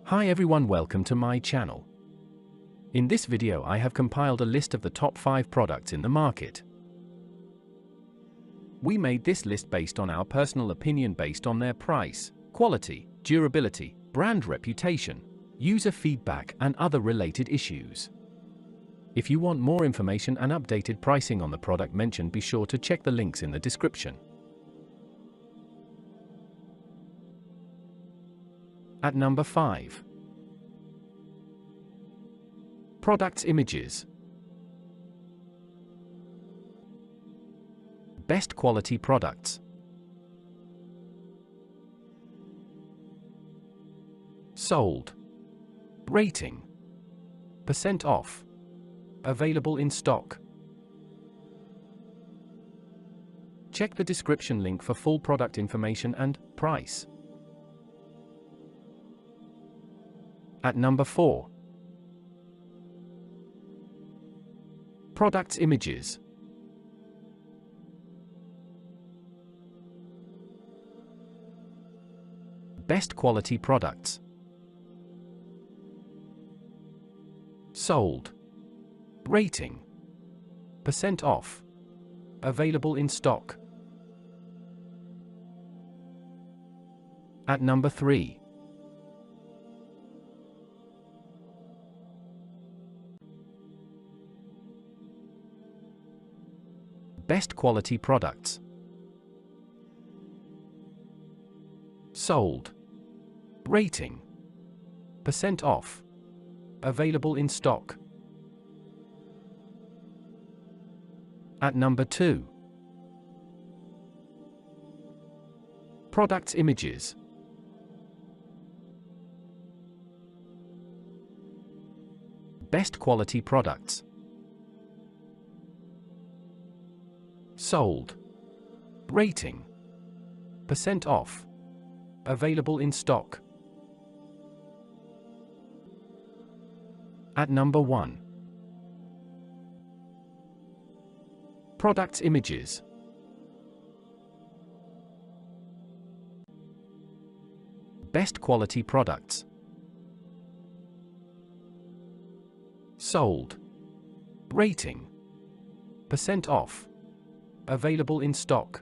Hi everyone, welcome to my channel. In this video I have compiled a list of the top 5 products in the market. We made this list based on our personal opinion based on their price, quality, durability, brand reputation, user feedback and other related issues. If you want more information and updated pricing on the product mentioned, be sure to check the links in the description. At number 5. Products images. Best quality products. Sold. Rating. % off. Available in stock. Check the description link for full product information and price. At number 4. Products images. Best quality products. Sold. Rating. % off. Available in stock. At number 3. Best quality products. Sold. Rating. % off. Available in stock. At number 2. Products images. Best quality products. Sold. Rating. % off. Available in stock. At number 1. Products images. Best quality products. Sold. Rating. % off. Available in stock.